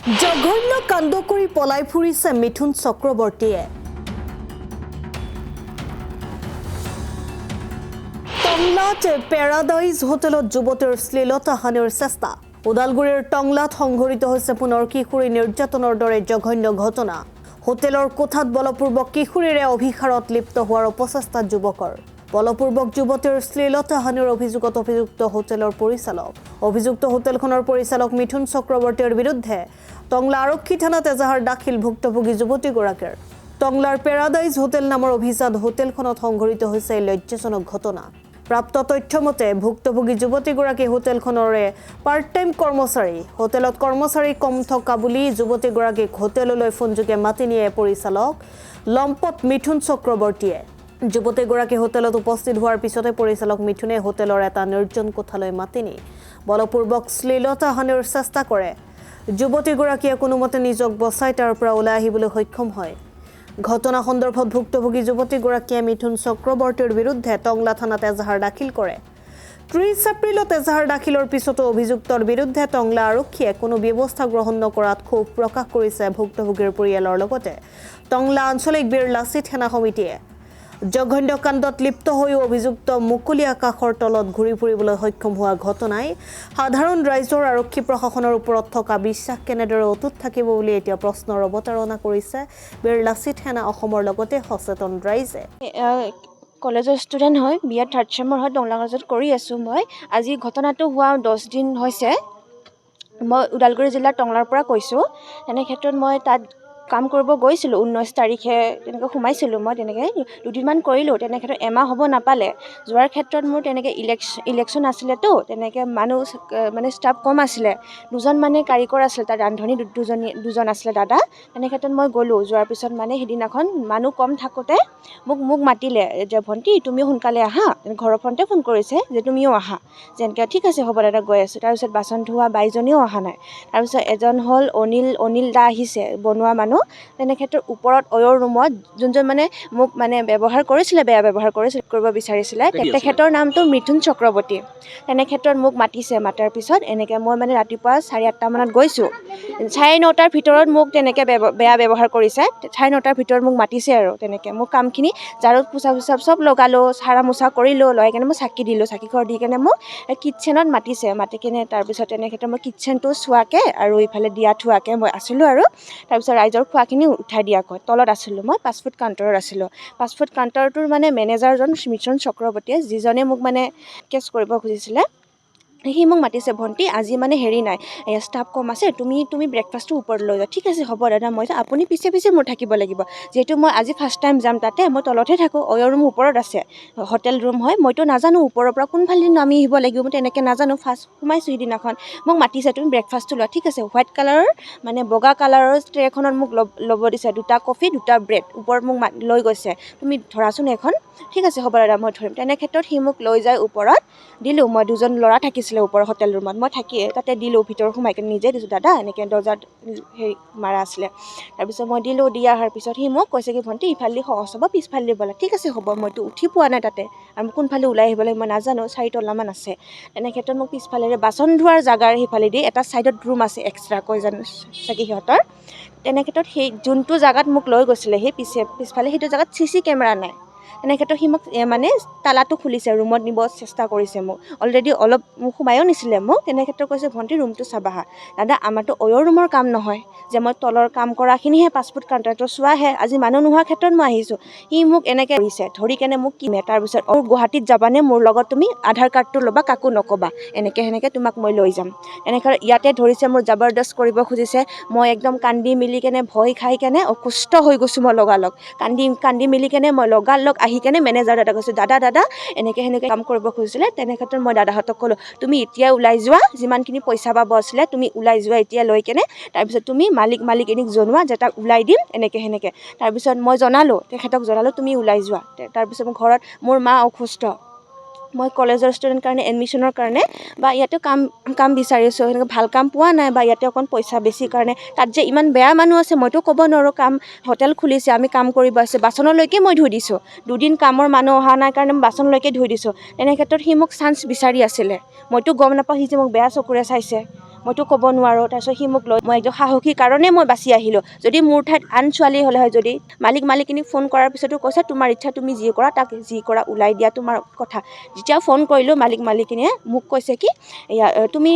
জঘন্য কাণ্ড কৰি পলাই ফুৰিছে মিথুন চক্ৰৱৰ্তীয়ে। টংলাত পেৰাডাইজ হোটেলত যুৱতীৰ শ্লীলতাহানিৰ চেষ্টা। ওদালগুৰিৰ টংলাত সংঘটিত হৈছে পুনৰ কিশোৰী নিৰ্যাতনৰ দৰে জঘন্য ঘটনা। হোটেলৰ কোঠাত বলপূৰ্বক কিশোৰীৰে অভিসাৰত লিপ্ত হোৱাৰ অপচেষ্টা যুৱকৰ। বলপূৰ্বক যুৱতীৰ শ্লীলতাহানিৰ অভিযোগত অভিযুক্ত হোটেলৰ পৰিচালক। অভিযুক্ত হোটেলখনৰ পৰিচালক মিথুন চক্ৰৱৰ্তীৰ বিৰুদ্ধে টংলা আৰক্ষী থানাত এজাহাৰ দাখিল ভুক্তভোগী যুৱতীগৰাকীৰ। টংলাৰ পেৰাডাইজ হোটেল নামৰ অভিজাত হোটেলখনত সংঘটিত হৈছে লজ্জাজনক ঘটনা। প্ৰাপ্ত তথ্য মতে ভুক্তভোগী যুৱতীগৰাকী হোটেলখনৰে পাৰ্ট টাইম কৰ্মচাৰী। হোটেলত কৰ্মচাৰী কম থকা বুলি যুৱতীগৰাকীক হোটেললৈ ফোনযোগে মাতি নিয়ে পৰিচালক লম্পট মিথুন চক্ৰৱৰ্তীয়ে। যুৱতীগৰাকী হোটেলত উপস্থিত হোৱাৰ পিছতে পৰিচালক মিথুনে হোটেলৰ এটা নিৰ্জন কোঠালৈ মাতি নি বলপূৰ্বক শ্লীলতাহানিৰ চেষ্টা কৰে। যুৱতীগৰাকীয়ে কোনোমতে নিজক বচাই তাৰ পৰা ওলাই আহিবলৈ সক্ষম হয়। ঘটনা সন্দৰ্ভত ভুক্তভোগী যুৱতীগৰাকীয়ে মিথুন চক্ৰৱৰ্তীৰ বিৰুদ্ধে টংলা থানাত এজাহাৰ দাখিল কৰে। 30 এপ্ৰিলত এজাহাৰ দাখিলৰ পিছতো অভিযুক্তৰ বিৰুদ্ধে টংলা আৰক্ষীয়ে কোনো ব্যৱস্থা গ্ৰহণ নকৰাত ক্ষোভ প্ৰকাশ কৰিছে ভুক্তভোগীৰ পৰিয়ালৰ লগতে টংলা আঞ্চলিক বীৰলাচিত সেনা সমিতিয়ে। জঘন্য কাণ্ডত লিপ্ত হৈও অভিযুক্ত মুকলি আকাশৰ তলত ঘূৰি ফুৰিবলৈ সক্ষম হোৱা ঘটনাই সাধাৰণ ৰাইজৰ আৰক্ষী প্ৰশাসনৰ ওপৰত থকা বিশ্বাস কেনেদৰে অটুট থাকিব বুলি এতিয়া প্ৰশ্নৰ অৱতাৰণা কৰিছে বীৰলাচিত সেনা অসমৰ লগতে সচেতন ৰাইজে। কলেজৰ ষ্টুডেণ্ট হয়, BA 3rd চেমৰ হয়, টংলা কলেজত কৰি আছোঁ মই। আজি ঘটনাটো হোৱা 10 দিন হৈছে। মই ওদালগুৰি জিলাৰ টংলাৰ পৰা কৈছোঁ। তেনে ক্ষেত্ৰত মই তাত কাম কৰিব গৈছিলোঁ 19 তাৰিখে তেনেকৈ সোমাইছিলোঁ। মই তেনেকৈ দুদিনমান কৰিলোঁ। তেনে ক্ষেত্ৰত এমাহ হ'ব নাপালে। যোৱাৰ ক্ষেত্ৰত মোৰ তেনেকৈ ইলেকশ্যন আছিলেতো, তেনেকৈ মানুহ মানে ষ্টাফ কম আছিলে। দুজন মানে কাৰিকৰ আছিলে, তাত ৰান্ধনি দুজন আছিলে দাদা। তেনে ক্ষেত্ৰত মই গ'লোঁ। যোৱাৰ পিছত মানে সেইদিনাখন মানুহ কম থাকোঁতে মোক মাতিলে যে ভণ্টি তুমি সোনকালে আহা। ঘৰৰ ফোনতে ফোন কৰিছে যে তুমিও আহা। যেনেকৈ ঠিক আছে হ'ব দাদা গৈ আছোঁ। তাৰপিছত বাচন ধোৱা বাইজনীও অহা নাই। তাৰপিছত এজন হ'ল অনিল দা আহিছে, বনোৱা মানুহ। তেনে ক্ষেত্ৰত ওপৰত অয়ৰ ৰুমত যোনজন মানে মোক মানে ব্যৱহাৰ কৰিছিলে, বেয়া ব্যৱহাৰ কৰিব বিচাৰিছিলে, তেখেতৰ নামটো মিথুন চক্ৰৱৰ্তী। তেনে ক্ষেত্ৰত মোক মাতিছে। মাতাৰ পিছত এনেকৈ মই মানে ৰাতিপুৱা 8:30 মানত গৈছোঁ। 9:30 ভিতৰত মোক তেনেকৈ বেয়া ব্যৱহাৰ কৰিছে। 9:30 ভিতৰত মোক মাতিছে আৰু তেনেকৈ মোক কামখিনি ঝাৰু পোছা চব লগালোঁ, সাৰা মোচা কৰিলোঁ। লৈ কেনে মই চাকি দিলোঁ। চাকি ঘৰ দি কেনে মোক কিটচেনত মাতিছে। মাতি কেনে তাৰপিছত তেনে ক্ষেত্ৰত মই কিটচেনটো চোৱাকৈ আৰু ইফালে দিয়া থোৱাকৈ মই আছিলোঁ আৰু তাৰপিছত ৰাইজৰ খোৱাখিনি উঠাই দিয়াকৈ তলত আছিলোঁ। মই 5 ফুট কাউণ্টাৰত আছিলোঁ। 5 ফুট কাউণ্টাৰটোৰ মানে মেনেজাৰজন মিথুন চক্ৰৱৰ্তীয়ে, যিজনে মোক মানে কেছ কৰিব খুজিছিলে, সি মোক মাতিছে ভণ্টি আজি মানে হেৰি নাই, ষ্টাফ কম আছে, তুমি ব্ৰেকফাষ্টটো ওপৰত লৈ যোৱা। ঠিক আছে হ'ব দাদা, মই আপুনি পিছে মোৰ থাকিব লাগিব। যিহেতু মই আজি ফাৰ্ষ্ট টাইম যাম তাতে, মই তলতহে থাকোঁ। অয়ৰ ৰুম ওপৰত আছে, হোটেল ৰুম হয়। মইতো নাজানো ওপৰৰ পৰা কোনফালে নামি আহিব লাগিব, মই তেনেকৈ নাজানো। ফাৰ্ষ্ট সোমাইছোঁ সিদিনাখন। মোক মাতিছে তুমি ব্ৰেকফাষ্টটো লোৱা। ঠিক আছে। হোৱাইট কালাৰৰ মানে বগা কালাৰৰ ট্ৰেখনত মোক ল'ব দিছে। 2টা কফি 2টা ব্ৰেড ওপৰত মোক লৈ গৈছে। তুমি ধৰাচোন এখন। ঠিক আছে হ'ব দাদা মই ধৰিম। তেনে ক্ষেত্ৰত সি মোক লৈ যায় ওপৰত দিলোঁ। মই দুজন ল'ৰা থাকিছিলে ওপৰৰ হোটেল ৰুমত, মই থাকি তাতে দিলোঁ। ভিতৰত সোমাই কিনে নিজে দিছোঁ দাদা, এনেকৈ দৰ্জাত হেৰি মাৰা আছিলে। তাৰপিছত মই দিলোঁ। দি অহাৰ পিছত সি মোক কৈছে কি ভণ্টি ইফালে সহজ হ'ব, পিছফালে দিব লাগে। ঠিক আছে হ'ব। মইতো উঠি পোৱা নাই তাতে আৰু কোনফালে ওলাই আহিব লাগে মই নাজানো। 4 তলামান আছে। তেনে ক্ষেত্ৰত মোক পিছফালেৰে বাচন ধোৱাৰ জেগাৰ সিফালেদি এটা ছাইডত ৰুম আছে এক্সট্ৰাকৈ চাগে সিহঁতৰ। তেনে ক্ষেত্ৰত সেই যোনটো জেগাত মোক লৈ গৈছিলে সেই পিছফালে সেইটো জেগাত CC কেমেৰা নাই। তেনে ক্ষেত্ৰত সি মোক মানে তালাটো খুলিছে, ৰুমত নিব চেষ্টা কৰিছে। মোক অলৰেডি অলপ মোক সোমায়ো নিছিলে মোক। তেনে ক্ষেত্ৰত কৈছে ভণ্টি ৰুমটো চাবা হা। দাদা আমাৰতো অয়ৰ ৰুমৰ কাম নহয় যে মই তলৰ কাম কৰাখিনিহে 5 ফুট কাউণ্টাৰটো চোৱাহে। আজি মানুহ নোহোৱাৰ ক্ষেত্ৰত মই আহিছোঁ। সি মোক এনেকৈ ধৰিছে, ধৰি কেনে মোক কিনে তাৰপিছত গুৱাহাটীত যাবানে মোৰ লগত, তুমি আধাৰ কাৰ্ডটো ল'বা, কাকো নক'বা, সেনেকৈ তোমাক মই লৈ যাম। এনেকৈ ইয়াতে ধৰিছে, মোৰ জবৰদস্ত কৰিব খুজিছে। মই একদম কান্দি মিলি কেনে ভয় খাই কেনে অসুস্থ হৈ গৈছোঁ। মই লগালগ কান্দি মিলি কেনে মই লগালগ আহি কেনে মেনেজাৰ দাদা কৈছোঁ দাদা এনেকৈ কাম কৰিব খুজিছিলে। তেনে ক্ষেত্ৰত মই দাদাহঁতক ক'লোঁ তুমি এতিয়া ওলাই যোৱা, যিমানখিনি পইচা পাব আছিলে তুমি ওলাই যোৱা এতিয়া লৈ কেনে। তাৰপিছত তুমি মালিক জনোৱা যে তাক ওলাই দিম এনেকৈ। তাৰপিছত মই তেখেতক জনালোঁ তুমি ওলাই যোৱা। তাৰপিছত ঘৰত মোৰ মা অসুস্থ, মই কলেজৰ ষ্টুডেণ্ট কাৰণে এডমিশ্যনৰ কাৰণে বা ইয়াতে কাম বিচাৰিছোঁ, সেনেকৈ ভাল কাম পোৱা নাই বা ইয়াতে অকণ পইচা বেছি কাৰণে। তাত যে ইমান বেয়া মানুহ আছে মইতো ক'ব নোৱাৰোঁ। হোটেল খুলিছে, আমি কাম কৰিব আছে, বাচনলৈকে মই ধুই দিছোঁ। 2 দিন কামৰ মানুহ অহা নাই কাৰণে বাচনলৈকে ধুই দিছোঁ। তেনে ক্ষেত্ৰত সি মোক চান্স বিচাৰি আছিলে। মইতো গম নাপাওঁ সি যে মোক বেয়া চকুৰে চাইছে। মইতো ক'ব নোৱাৰোঁ। তাৰপিছত সি মোক লৈ মই একদম সাহসী কাৰণে মই বাচি আহিলোঁ। যদি মোৰ ঠাইত আন ছোৱালী হ'লে হয়, যদি মালিকনীক ফোন কৰাৰ পিছতো কৈছে তোমাৰ ইচ্ছা, তুমি যি কৰা, তাক যি কৰা ওলাই দিয়া, তোমাৰ কথা। যেতিয়া ফোন কৰিলোঁ মালিকনীয়ে মোক কৈছে কি এয়া তুমি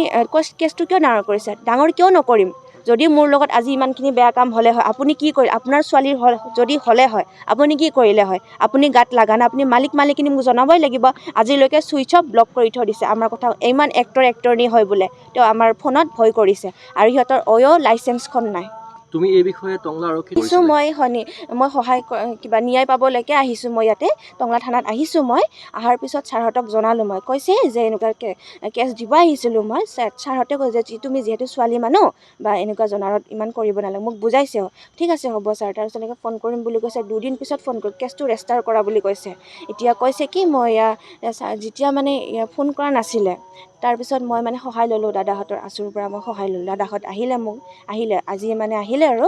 কেছটো কিয় ডাঙৰ কৰিছা? ডাঙৰ কিয় নকৰিম? যদি মোৰ লগত আজি ইমানখিনি বেয়া কাম হ'লে হয়, আপুনি কি কৰিলে? আপোনাৰ ছোৱালীৰ যদি হ'লে হয়, আপুনি কি কৰিলে হয়? আপুনি গাত লাগা নাই, আপুনি মালিকনী মোক জনাবই লাগিব। আজিলৈকে ছুইচ অফ ব্লক কৰি থৈ দিছে। আমাৰ কথা ইমান এক্টৰনি হয় বোলে, তেওঁ আমাৰ ফোনত ভয় কৰিছে আৰু সিহঁতৰ লাইচেঞ্চখন নাই। তুমি এই বিষয়ে টংলা আৰক্ষীত আহিছোঁ মই সহায় কিবা ন্যায় পাবলৈকে আহিছোঁ। মই ইয়াতে টংলা থানাত আহিছোঁ। মই অহাৰ পিছত ছাৰহঁতক জনালোঁ। মই কৈছে যে এনেকুৱাকৈ কেছ দিব আহিছিলোঁ মই। ছাৰহঁতে কৈছে যে তুমি যিহেতু ছোৱালী মানুহ বা এনেকুৱা জনাৰত ইমান কৰিব নালাগে, মোক বুজাইছে। ঠিক আছে হ'ব ছাৰ। তাৰপিছত এনেকৈ ফোন কৰিম বুলি কৈছে। 2 দিন পিছত ফোন কৰি কেছটো ৰেজিষ্টাৰ কৰা বুলি কৈছে। এতিয়া কৈছে কি মই যেতিয়া মানে ফোন কৰা নাছিলে, তাৰপিছত মই মানে সহায় ল'লোঁ দাদাহঁতৰ আঁচুৰ পৰা। মই সহায় ল'লোঁ। দাদাহঁত আহিলে আজি মানে আহিলে আৰু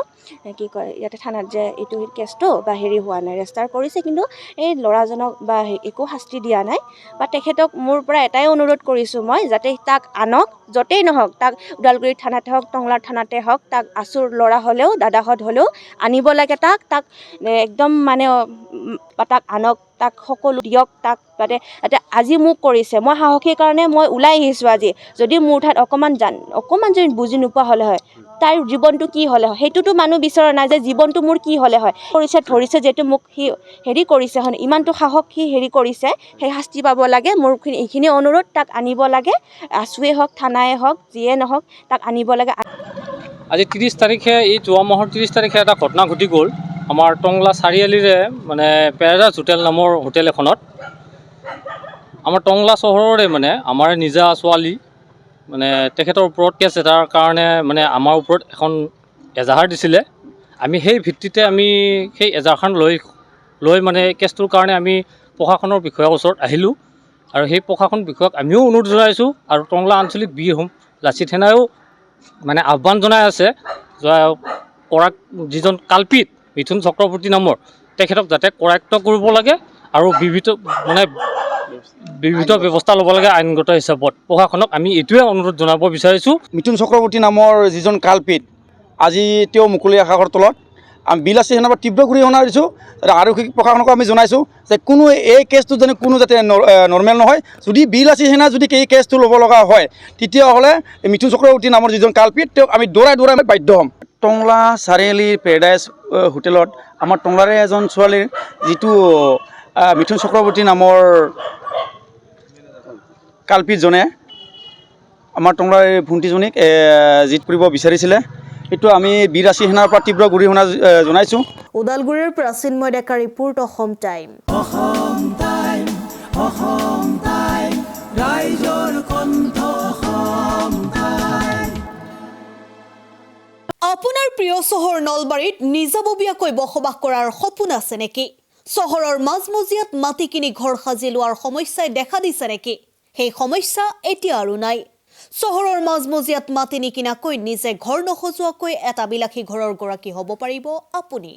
কি কয় ইয়াতে থানাত যে এইটো কেছটো বা হোৱা নাই, ৰেজিষ্টাৰ কৰিছে, কিন্তু এই ল'ৰাজনক বা একো শাস্তি দিয়া নাই। বা তেখেতক মোৰ পৰা এটাই অনুৰোধ কৰিছোঁ মই, যাতে তাক আনক, য'তেই নহওক, তাক ওদালগুৰি থানাতে হওক, টংলা থানাতে হওক, তাক আঁচুৰ ল'ৰা হ'লেও দাদাহঁত হ'লেও আনিব লাগে। তাক একদম মানে তাক আনক, তাক সকলো দিয়ক তাক। যাতে আজি মোক কৰিছে, মই সাহসী কাৰণে মই ওলাই আহিছোঁ আজি। যদি মোৰ ঠাইত অকণমান যদি বুজি নোপোৱা হ'লে হয়, তাইৰ জীৱনটো কি হ'লে হয়, সেইটোতো মানুহ বিচৰা নাই যে জীৱনটো মোৰ কি হ'লে হয়। ধৰিছে যিহেতু মোক সি কৰিছে হয়, ইমানটো সাহস সি কৰিছে, সেই শাস্তি পাব লাগে। মোৰ এইখিনি অনুৰোধ, তাক আনিব লাগে। আঁচুৱে হওক, থানাই হওক, যিয়ে নহওক, তাক আনিব লাগে। আজি 30 তাৰিখে, এই যোৱা মাহৰ 30 তাৰিখে এটা ঘটনা ঘটি গ'ল আমাৰ টংলা চাৰিআলিৰে মানে পেৰাডাইজ হোটেল নামৰ হোটেল এখনত। আমাৰ টংলা চহৰৰে মানে আমাৰ নিজা ছোৱালী মানে তেখেতৰ ওপৰত কেছ এটাৰ কাৰণে মানে আমাৰ ওপৰত এখন এজাহাৰ দিছিলে। আমি সেই ভিত্তিতে সেই এজাহাৰখন লৈ মানে কেছটোৰ কাৰণে আমি প্ৰশাসনৰ বিষয়াৰ ওচৰত আহিলোঁ। আৰু সেই প্ৰশাসন বিষয়াক আমিও অনুৰোধ জনাইছোঁ। আৰু টংলা আঞ্চলিক বীৰ লাচিত সেনাইও মানে আহ্বান জনাই আছে, যিজন কাল্পিত মিথুন চক্ৰৱৰ্তী নামৰ, তেখেতক যাতে কৰায়ত্ব কৰিব লাগে আৰু বিবিধ ব্যৱস্থা ল'ব লাগে আইনগত হিচাপত। প্ৰশাসনক আমি এইটোৱে অনুৰোধ জনাব বিচাৰিছোঁ। মিথুন চক্ৰৱৰ্তী নামৰ যিজন কাল্পিত, আজি তেওঁ মুকলি আকাশৰ তলত বিলাচী সেনাৰ পৰা তীব্ৰ গৰিহণা দিছোঁ। আৰক্ষী প্ৰশাসনকো আমি জনাইছোঁ যে এই কেছটো যাতে নৰ্মেল নহয়। যদি বিলাচী সেনা যদি এই কেছটো ল'ব লগা হয়, তেতিয়াহ'লে মিথুন চক্ৰৱৰ্তী নামৰ যিজন কাল্পিত, তেওঁক আমি দৌৰাই বাধ্য হ'ম। টংলা চাৰিআলিৰ পেৰাডাইজ হোটেলত আমাৰ টংলাৰে এজন ছোৱালীৰ যিটো মিথুন চক্ৰৱৰ্তী নামৰ কাল্পিতজনে আমাৰ টংলাৰ ভণ্টিজনীক কৰিব বিচাৰিছিলে। এইটো আমি বিলাচী সেনাৰ পৰা তীব্ৰ গৰিহণা জনাইছোঁ। ওদালগুৰিৰ প্ৰাচীনময় ডেকা ৰিপোৰ্ট, অসম টাইম। আপোনাৰ প্ৰিয় চহৰ নলবাৰীত নিজাববীয়াকৈ বসবাস কৰাৰ সপোন আছে নেকি? চহৰৰ মাজমজিয়াত মাটি কিনি ঘৰ সাজি লোৱাৰ সমস্যাই দেখা দিছে নেকি? সেই সমস্যা এতিয়া আৰু নাই। চহৰৰ মাজমজিয়াত মাটি নিকিনাকৈ নিজে ঘৰ নসজোৱাকৈ এটা বিলাসী ঘৰৰ গৰাকী হ'ব পাৰিব আপুনি।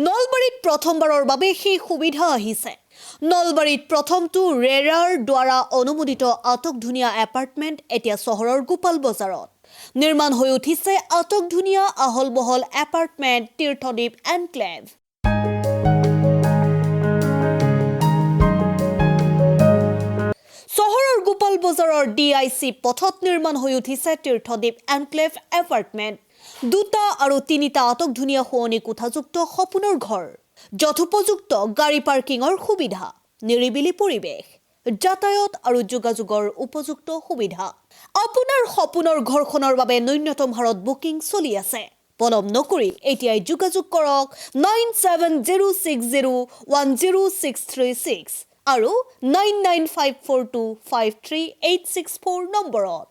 নলবাৰীত প্ৰথমবাৰৰ বাবে সেই সুবিধা আহিছে। নলবাৰীত প্ৰথমটো ৰেৰাৰ দ্বাৰা অনুমোদিত আটকধুনীয়া এপাৰ্টমেণ্ট এতিয়া চহৰৰ গোপাল বজাৰত নিৰ্মাণ হৈ উঠিছে। আটকধুনীয়া আহল বহল এপাৰ্টমেণ্ট তীৰ্থদ্বীপ এনক্লেভ। চহৰৰ গোপাল বজাৰৰ DIC পথত নিৰ্মাণ হৈ উঠিছে তীৰ্থদ্বীপ এনক্লেভ এপাৰ্টমেণ্ট। 2টা আৰু 3টা আটকধুনীয়া শুৱনি কোঠাযুক্ত সপোনৰ ঘৰ, যথোপযুক্ত গাড়ী পাৰ্কিঙৰ সুবিধা, নিৰিবিলি পৰিৱেশ, যাতায়াত আৰু যোগাযোগৰ উপযুক্ত সুবিধা। আপোনাৰ সপোনৰ ঘৰখনৰ বাবে ন্যূনতম হাৰত বুকিং চলি আছে। পলম নকৰি এতিয়াই যোগাযোগ কৰক 9706010636 আৰু 9954253864 নম্বৰত।